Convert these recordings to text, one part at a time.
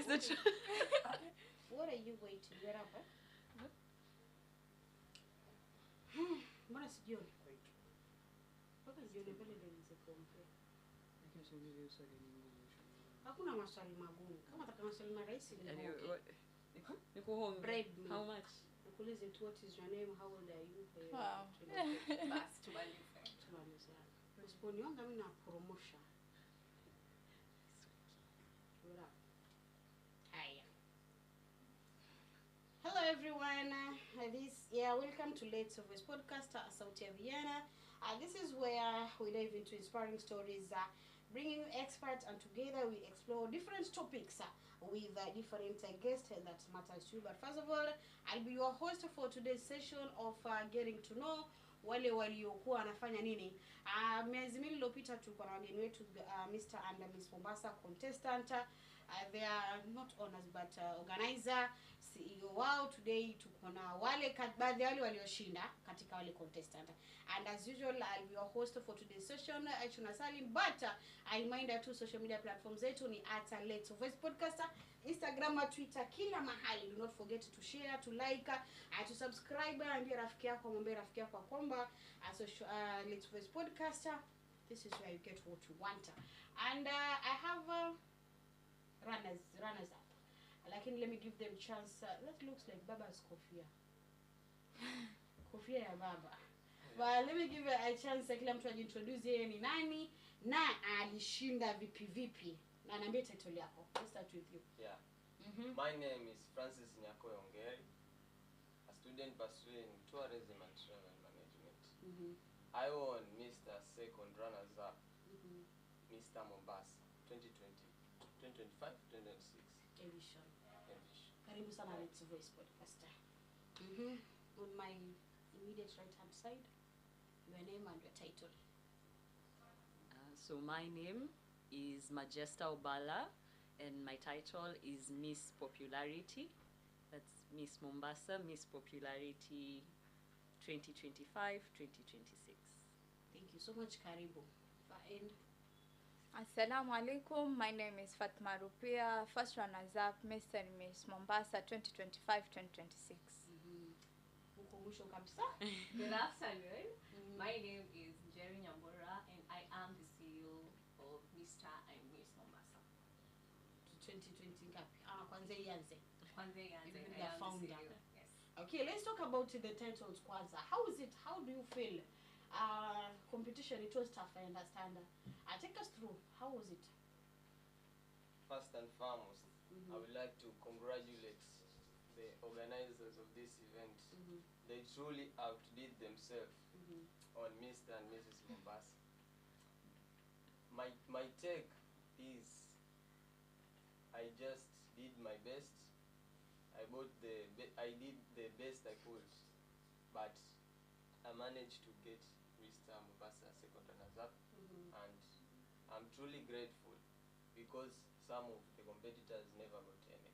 the truth. What are you waiting? You're up, eh? Mbona sijioni kwetu? Mpaka jioni pale ndio nisekompea. Hakuna maswali magumu. Kama nataka maswali marahisi ni Niko hungry. How much? Nikuulize tu, what is your name? How old are you? Wow. Bas tumalize. Usiponiona mimi na promotion. Hi. Hello everyone. Welcome to Let's Voice Podcast, Sauti ya Vienna. This is where we dive into inspiring stories, bringing experts, and together we explore different topics with different guests that matters to you. But first of all, I'll be your host for today's session of getting to know wale waliokuwa wanafanya nini. Miezi miwili iliyopita tulikuwa na wageni wetu Mr. and Miss Mombasa contestant. They are not owners but organizer, CEO wao. Today tuko na wale baadhi ya wale walioshinda katika wale contestant. And as usual, I'll be your host for today's session, Aishuna Salim. But I remind you, social media platforms zetu ni @Let's Voice Podcast, Instagram, Twitter, kila mahali. Do not forget to share, to like, to subscribe. Ambia rafiki yako, mwambie rafiki yako kwamba Let's Voice Podcast, this is where you get what you want. And I have runners up. Lakini let me give them chance. That looks like Baba's kofia. Kofia ya Baba. But let me give a chance kila mtu ajiintroduce yeye ni nani na alishinda vipi. Na niambie title yako. Let's start with you. Yeah. My name is Francis Nyakoyongeri, a student pursuing tourism and travel management. I won Mr. Second Runners Up, Mr. Mombasa 2025, 2026 Edition. edition. Karibu sana Let's Voice Podcast. On my immediate right hand side, your name and your title. So my name is Majesta Obala and my title is Miss Popularity. That's Miss Mombasa, Miss Popularity 2025-2026. Thank you so much. Karibu. And Assalamu alaikum. My name is Fatma Rupia, first runners up, Miss and Miss Mombasa 2025-2026. Uko mwisho kabisa. Good afternoon. My name is Jerry Nyambura and I am the CEO of Mr. and Miss Mombasa. 2020 ngapi? Kwanza ianze. Kwanza ianze. Even I the am founder. the CEO. Yes. Okay, let's talk about the titles kwanza. How is it? How do you feel? Competition, it was tough, I understand. Take us through. How was it? First and foremost, I would like to congratulate the organizers of this event. They truly outdid themselves on Mr. and Mrs. Mombasa. My take is I just did my best. I did the best I could, but I managed to get Mr. Mombasa second runners up, and I'm truly grateful because some of the competitors never got any.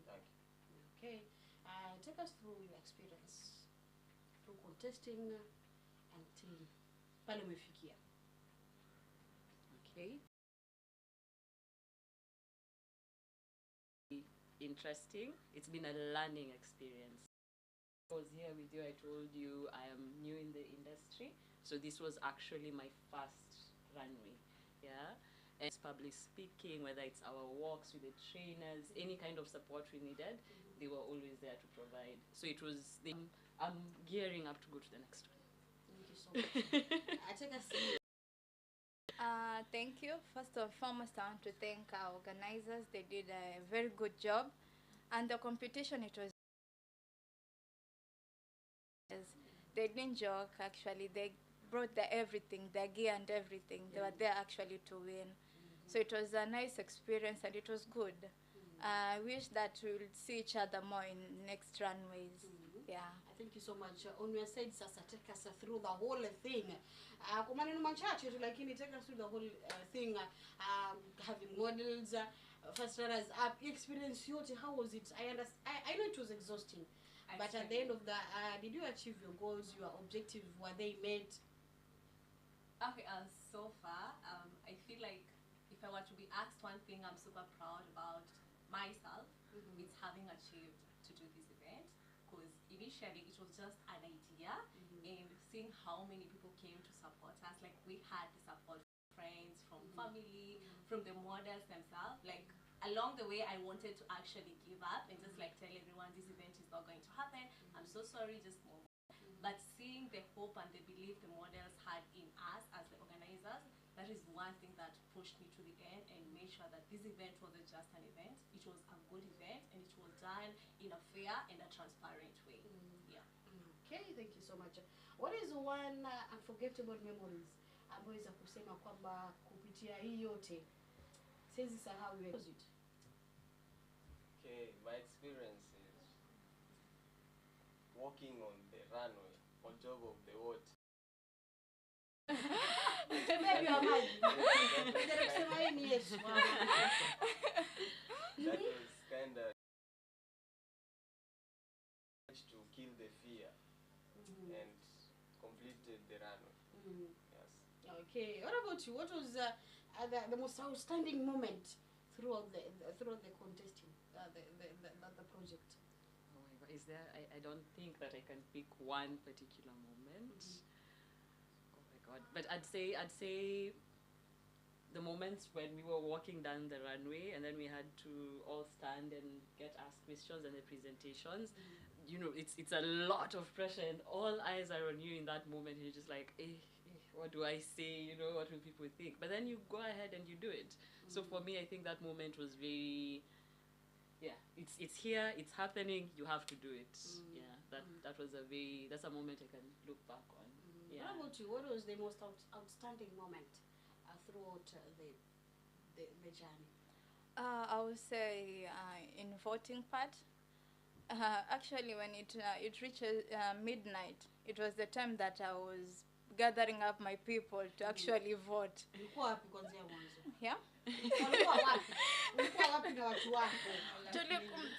Thank you. Okay. Take us through your experience through contesting until pale umefikia. Okay. Interesting. It's been a learning experience. I was here with you. I told you I am new in the industry, so this was actually my first runway. Yeah, and it's public speaking, whether it's our walks with the trainers, any kind of support we needed, they were always there to provide. So it was. I'm gearing up to go to the next one. Thank you so much. I take us through. Thank you. First and foremost, I want to thank our organizers. They did a very good job. And the competition, it was... They didn't joke, actually. They brought everything, their gear and everything. They were there actually to win. So it was a nice experience and it was good. I wish that we'll see each other more in next runways. Yeah. Thank you so much. On your side, sasa, take us through the whole thing. Kwa maneno machache tu, lakini take us through the whole thing. Having models, first runners up, experience yote, how was it? I know it was exhausting. But at the end of the, did you achieve your goals, your objectives? Were they met? Okay, so far, I feel like if I were to be asked one thing I'm super proud about myself with having achieved to do this event, because initially it was just an idea, and seeing how many people came to support us, like we had the support from friends, from family, from the models themselves. Like along the way I wanted to actually give up and just like tell everyone this event is not going to happen, I'm so sorry, just move on. But seeing the hope and the belief the models had in us as the organizers, that is one thing that pushed me to the end and made sure that this event wasn't just an event, it was a good event, and it was done in a fair and a transparent way. Yeah. Okay, thank you so much. What is one unforgettable memories ambayo za kusema kwamba kupitia hii yote siwezi sahau it? Okay, my experience is walking on the runway on top of the water. Mtembea wa maji. Ndio kusema hii ni Yesu. That was kind of to kill the fear and completed the runway. Yes. Okay. What about you? What was the most outstanding moment throughout the contesting the project? Oh my God, is there? I don't think that I can pick one particular moment. Oh my God, but I'd say the moments when we were walking down the runway and then we had to all stand and get asked questions and the presentations. You know, it's a lot of pressure and all eyes are on you in that moment. You're just like, what do I say? You know, what will people think? But then you go ahead and you do it. So for me, I think that moment was very, yeah, it's here, it's happening, you have to do it. Yeah, that's a moment I can look back on. Yeah. What about you? What was the most outstanding moment throughout the journey? I would say in voting part. Actually, when it reaches midnight, it was the time that I was gathering up my people to actually vote. Ulikuwa wapi kuanzia mwanzo? Yeah. Ulikuwa wapi? Ulikuwa wapi na watu wako?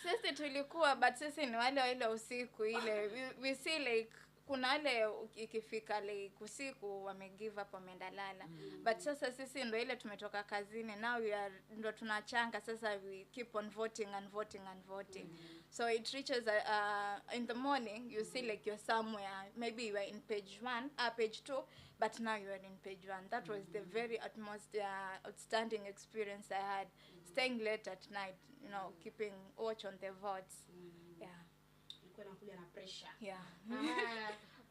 Sisi tulikuwa, but sisi ni wale usiku ile. We see like kuna wale ikifika like usiku wame give up, wameenda lala. But sasa sisi ndo ile tumetoka kazini, now we are ndo tunachanga, sasa we keep on voting and voting and voting. So it reaches in the morning, you see like you're somewhere, maybe you were in page 1, page 2, but now you are in page 1. That was the very utmost outstanding experience I had, staying late at night, you know, keeping watch on the votes. Yeah. Ulikuwa unakuja na pressure. Yeah.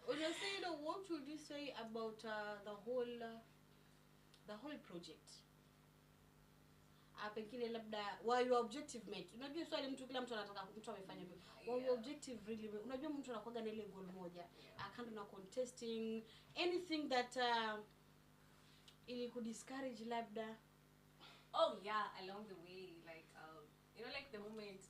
What would you say about the whole project? Pengine labda were your objective met? Unajua swali kila mtu anataka mtu amefanya hivyo. Were your objective really? Unajua mtu anakuwa na ile goal moja. Kando na contesting, anything that ili ku discourage labda? Oh yeah, along the way, like you know, like the moment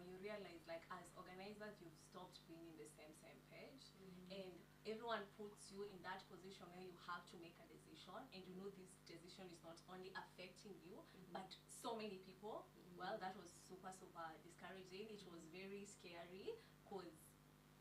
you realize, like as organizers, you've stopped being in the same page, and everyone puts you in that position where you have to make a decision, and you know this decision is not only affecting you, but so many people. Well, that was super discouraging. It was very scary because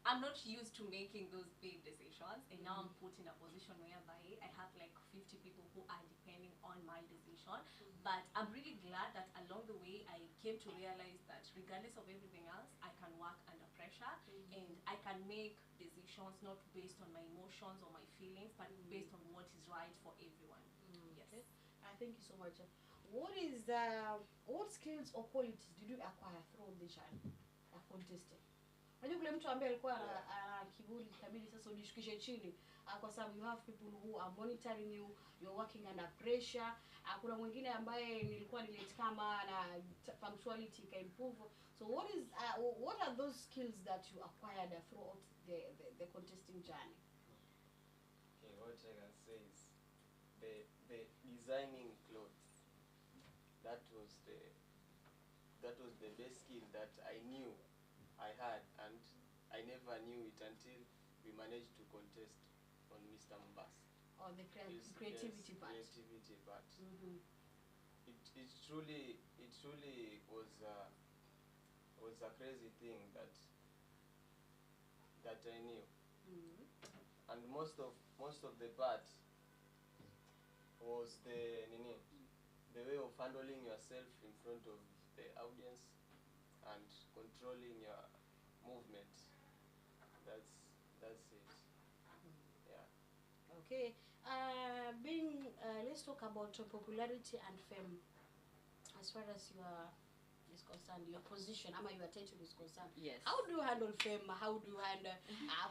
I'm not used to making those big decisions, and now I'm put in a position whereby I have like 50 people who are depending on my decision. But I'm really glad that along the way I came to realize that regardless of everything else, I can work under pressure, and I can make decisions not based on my emotions or my feelings, but based on what is right for everyone. Yes. Okay. Thank you so much. What skills or qualities did you acquire through the journey of contesting? Unajua kule mtu ambaye alikuwa ana kiburi kabili, sasa ujishukishe chini kwa sababu you have people who are monitoring you, you're working under pressure. Kuna mwingine ambaye nilikuwa late kama na punctuality ka improve. So what are those skills that you acquired throughout the contesting journey? Okay, what I can say is the designing clothes. That was the best skill that I knew I had, and I never knew it until we managed to contest on Mr. Mombasa. Or the creativity part. Creativity part. It truly was a crazy thing that I knew. And most of the part was the way of handling yourself in front of the audience, and controlling your movement. That's it. Yeah. Okay. Let's talk about popularity and fame. As far as your is concerned, your position, ama your title is concerned. Yes. How do you handle fame? How do you handle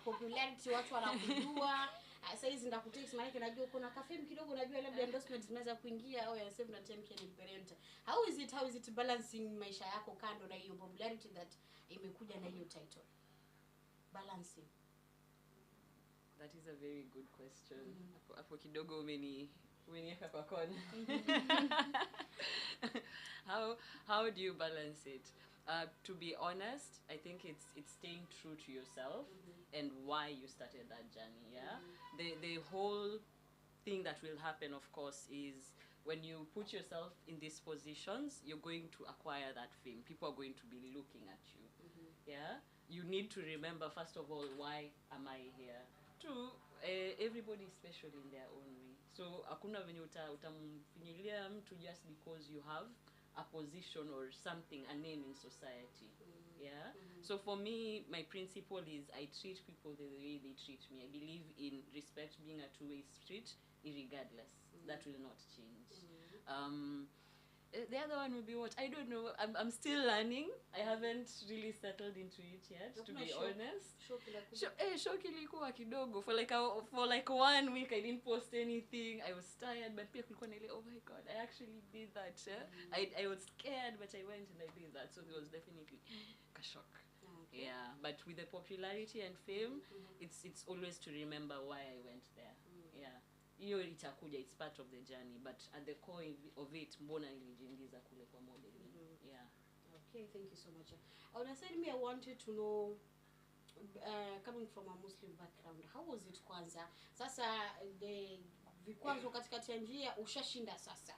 popularity? Watu wanakujua. Sasa hizi ndakutext maana najua kuna kafame kidogo, najua labda endorsements zinaweza kuingia au ya 7 na 10k ni parent. How is it balancing maisha yako kando na hiyo popularity that imekuja na hiyo title? Balancing. That is a very good question. Hapo kidogo umeniweka kwa kona. How do you balance it? To be honest, I think it's staying true to yourself and why you started that journey. Yeah, the whole thing that will happen, of course, is when you put yourself in these positions, you're going to acquire that fame. People are going to be looking at you. Yeah, you need to remember, first of all, why am I here? Two, everybody is special in their own way. So hakuna venye utamfinyilia mtu just because you have a position or something, a name in society. Yeah. So for me, my principle is I treat people the way they treat me. I believe in respect being a two-way street, irregardless. That will not change. The other one will be what? I don't know. I'm still learning. I haven't really settled into it yet, to be honest. Shock ilikuwa kidogo. For like 1 week, I didn't post anything. I was tired, but pia kulikuwa na ile, oh my god, I actually did that. I was scared, but I went and I did that. So there was definitely a shock. Okay. Yeah, but with the popularity and fame, it's always to remember why I went there. Yeah. Hiyo itakuja, it's part of the journey, but at the core of it, mbona nilijiingiza kule kwa modeling. Yeah. Okay, thank you so much. On a side, I wanted to know, coming from a Muslim background, how was it kwanza? Sasa the vikwazo katikati ya njia ushashinda sasa.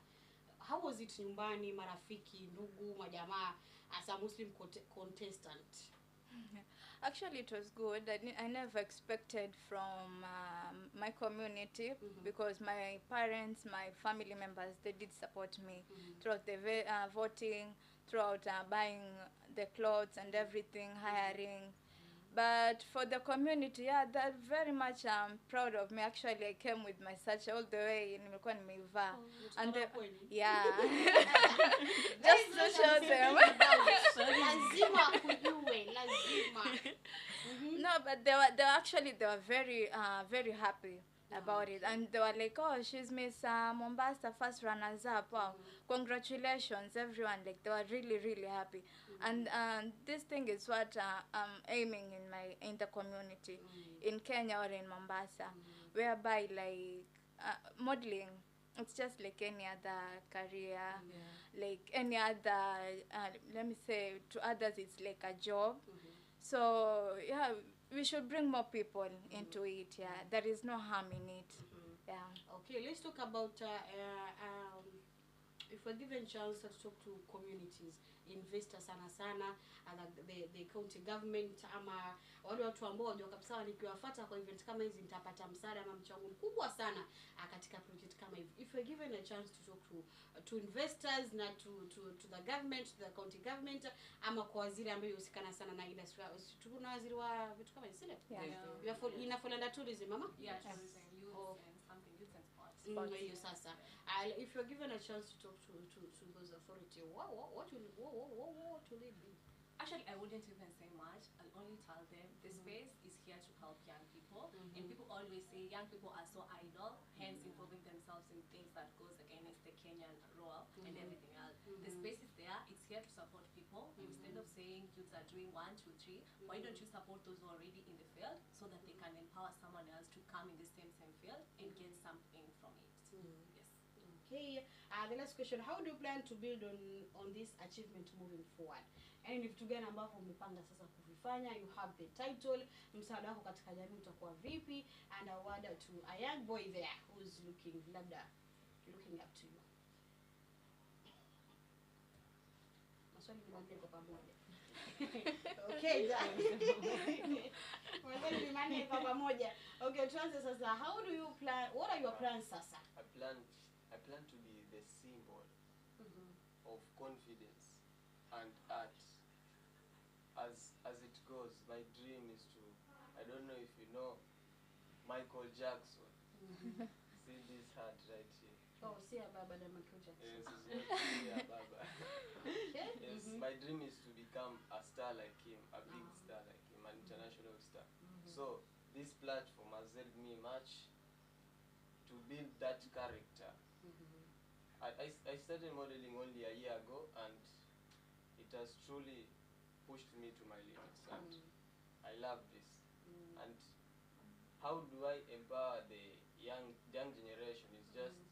How was it nyumbani, marafiki, ndugu, majamaa as a Muslim contestant? Actually, it was good. I never expected from my community because my parents, my family members, they did support me throughout the voting, throughout buying the clothes and everything, hiring. But for the community, yeah, they're very much proud of me. Actually, I came with my search all the way in Nimeva. And yeah, just to show them. Lazima kujue, lazima. No, but they were very happy about it, and they were like, oh, she's Miss Mombasa first runners up. Wow, congratulations everyone. Like they were really happy. And this thing is what I'm aiming in the community in Kenya or in Mombasa, whereby like modeling, it's just like any other career, like any other let me say, to others it's like a job. So yeah, we should bring more people into it. Yeah, there is no harm in it. Yeah. Okay, let's talk about if we're given chance to talk to communities, investors sana the county government, ama wale watu ambao wajua kabisa nikiwafuata kwa event kama hizi nitapata msaada ama mchango mkubwa sana katika project kama hivi. If we're given a chance to talk to investors na to the government, to the county government, ama kwa waziri ambaye yusikana sana na industry, tuna waziri wa vitu kama hizi, ina fall under tourism, mama? Yeah, tourism, youth and something, youth and sports. Sasa if you're given a chance to talk to those authority, what will it be? Actually, I wouldn't even say much. I'll only tell them the space is here to help young people. And people always say young people are so idle, hence involving themselves in things that goes against the Kenyan role and everything else. The space is there. It's here to support people. Instead of saying youths are doing 1, 2, 3, why don't you support those who are already in the field so that they can empower someone else to come in the same field and get something from it. Yes. Okay. The last question, how do you plan to build on this achievement moving forward? And if vitu gani ambavyo umepanga sasa kuvifanya? You have the title, msaada wako katika jamii utakuwa vipi, and a word to a young boy there who's looking up to you. Maswali ni manne kwa pamoja. Okay, maswali ni manne kwa pamoja. Okay, tuanze sasa. How do you plan? What are your plans sasa? I plan to be the symbol of confidence and art as it goes, my dream is to, I don't know if you know Michael Jackson. See this hat right here. Oh, see Baba and Michael Jackson. Yes, it's not here, Baba. Okay. Yes, my dream is to become a star like him, a big star like him, an international star. So this platform has helped me much to build that character. I started modeling only a year ago, and it has truly pushed me to my limits, and I love this. And how do I empower the young generation? It's just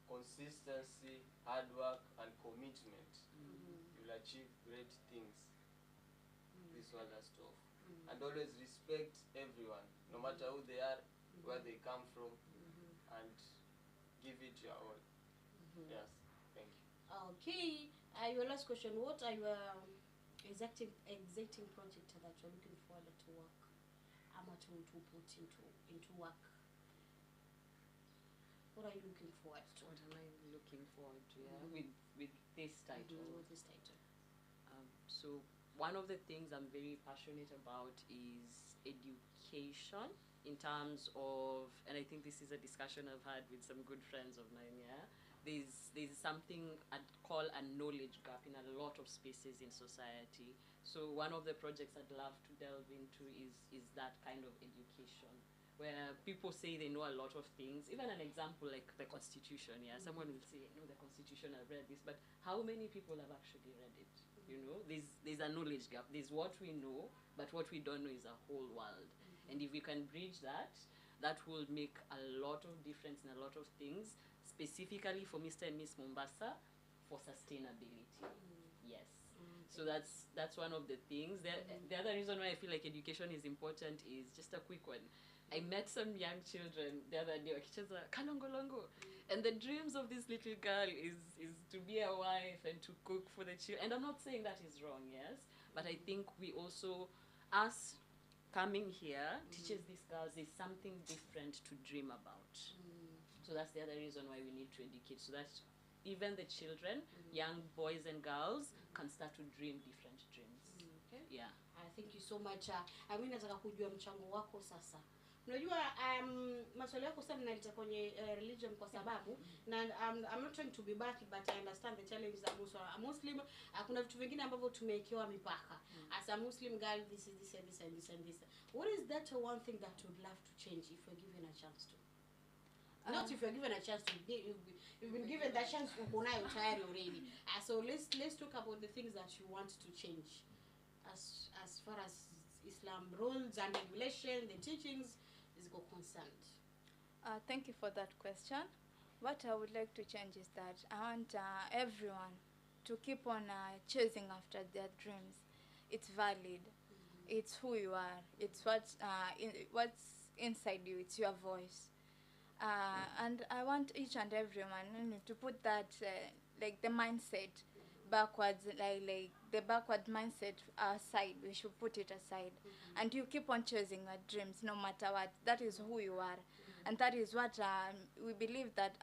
consistency, hard work, and commitment. You'll achieve great things. This one has to offer. And always respect everyone, no matter who they are, where they come from, and give it your all. Yes, thank you. Okay. Your last question. What are your exacting project that you're looking forward to work? To put into work. What are you looking forward to? What am I looking forward to? Yeah, with this title. With this title. So one of the things I'm very passionate about is education in terms of, and I think this is a discussion I've had with some good friends of mine. Yeah, there's something I'd call a knowledge gap in a lot of spaces in society. So one of the projects I'd love to delve into is that kind of education, where people say they know a lot of things. Even an example like the Constitution, yeah, someone will say, no, the Constitution, I've read this, but how many people have actually read it? You know, there's a knowledge gap. There's what we know, but what we don't know is a whole world. And if we can bridge that, that will make a lot of difference in a lot of things, specifically for Mr. and Miss Mombasa, for sustainability. Yes. So that's one of the things. The other reason why I feel like education is important is just a quick one. I met some young children the other day, wakicheza kalongolongo, and the dreams of this little girl is to be a wife and to cook for the children. And I'm not saying that is wrong, yes, but I think we also, us coming here, teaches these girls there's something different to dream about. So that's the other reason why we need to educate, so that even the children, young boys and girls, can start to dream different dreams. Okay. Yeah. Thank you so much. Mimi nataka kujua mchango wako sasa. Unajua maswali yako sana naleta kwenye religion kwa sababu na I'm not trying to be bad, but I understand the challenge that also a Muslim, kuna vitu vingine ambavyo tumewekewa mipaka. As a Muslim girl, this is this and this and this and this. What is that one thing that you would love to change if you're given a chance to? Not if you're given a chance to. You've been given that chance already. So let's talk about the things that you want to change, as far as Islam rules and regulations, the teachings is concerned. Thank you for that question. What I would like to change is that I want everyone to keep on chasing after their dreams. It's valid. It's who you are. It's what's inside you. It's your voice. And I want each and everyone to put that like the mindset backwards, like the backward mindset aside. We should put it aside, and you keep on chasing your dreams no matter what. That is who you are, and that is what we believe that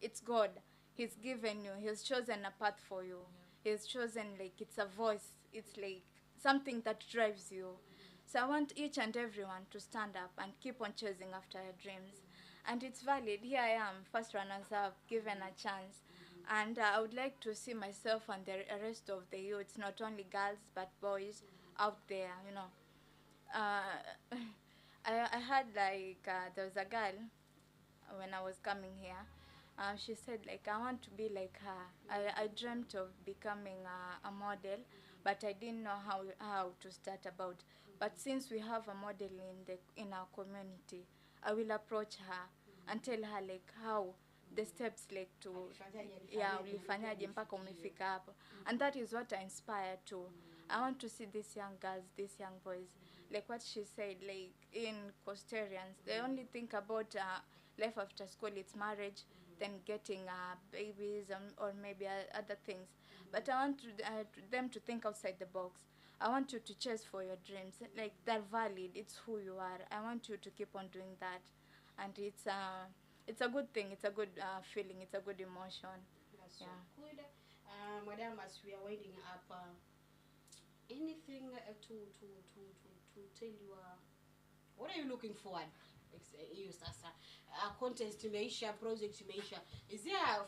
it's God. He's given you. He's chosen a path for you. He's chosen, like, it's a voice. It's like something that drives you. So I want each and everyone to stand up and keep on chasing after your dreams. And it's valid. Here I am, first runners up, given a chance. And I would like to see myself and the rest of the youths, not only girls but boys, out there, you know. I had, like, there was a girl when I was coming here. She said, like, I want to be like her. I dreamt of becoming a model, but I didn't know how to start about. But since we have a model in our community, I will approach her and tell her, like, how the steps, like, to ulifanyaje mpaka umefika hapo. And that is what I inspire to. I want to see these young girls, these young boys, like what she said, like, in Costarians, they only think about life after school, it's marriage, then getting babies or maybe other things. But I want them to think outside the box. I want you to chase for your dreams. Like, they're valid. It's who you are. I want you to keep on doing that. And it's a good thing. It's a good feeling. It's a good emotion. That's so good. Madam, as we are winding up, anything to tell you, what are you looking forward? Hiyo sasa, contest imeisha, project imeisha, is there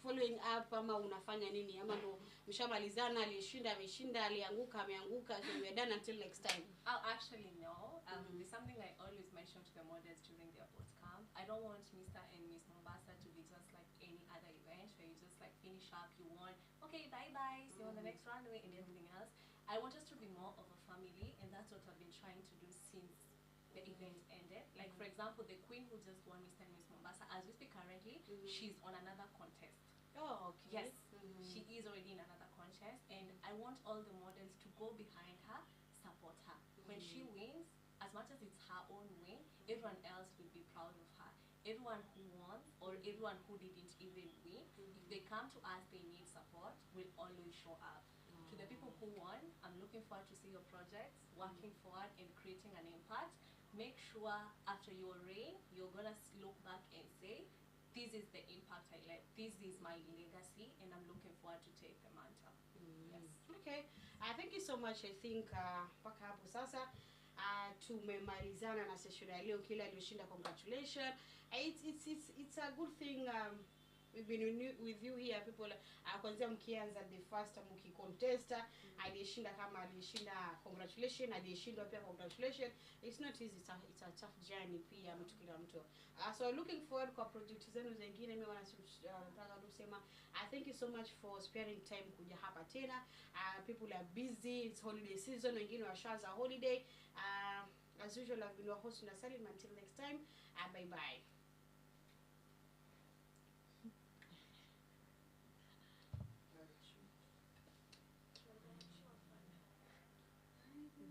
following up ama unafanya nini, ama ndo mshamalizana, alishinda ameshinda, alianguka ameanguka, so we're done until next time? Oh, actually, no. There's something I always mention to the models during their boot camp. I don't want Mr. and Miss Mombasa to be just like any other event where you just like finish up, you won, okay, bye bye, see you on the next runway and everything else. I want us to be more of a family, and that's what I've been trying to do since the event ended. Like, for example, the queen who just won Mr. and Miss Mombasa, as we speak currently, she's on another contest. Oh, okay. Yes, she is already in another contest, and I want all the models to go behind her, support her. When she wins, as much as it's her own win, everyone else will be proud of her. Everyone who won or everyone who didn't even win, if they come to us, they need support, we'll always show up. To the people who won, I'm looking forward to see your projects, working forward and creating an impact. Make sure after your reign, you're gonna look back and say, this is the impact I left, this is my legacy, and I'm looking forward to take the mantle. Yes. Okay. Thank you so much. I think mpaka hapo sasa tumemalizana na session ya leo. Kila aliyoshinda, congratulations. It's a good thing. We've been with you here, people. Kwanzia mkianza the first mkicontest, aliyeshinda kama aliyeshinda, congratulations, aliyeshindwa pia congratulations. It's not easy, it's a tough journey pia mtu kila mtu. So looking forward kwa project zenu zingine. Mimi nataka kusema thank you so much for sparing time kuja hapa tena. People are busy, it's holiday season, wengine washaanza holiday. As usual, I've been your host Nasalim. Until next time, bye bye.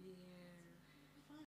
Yeah.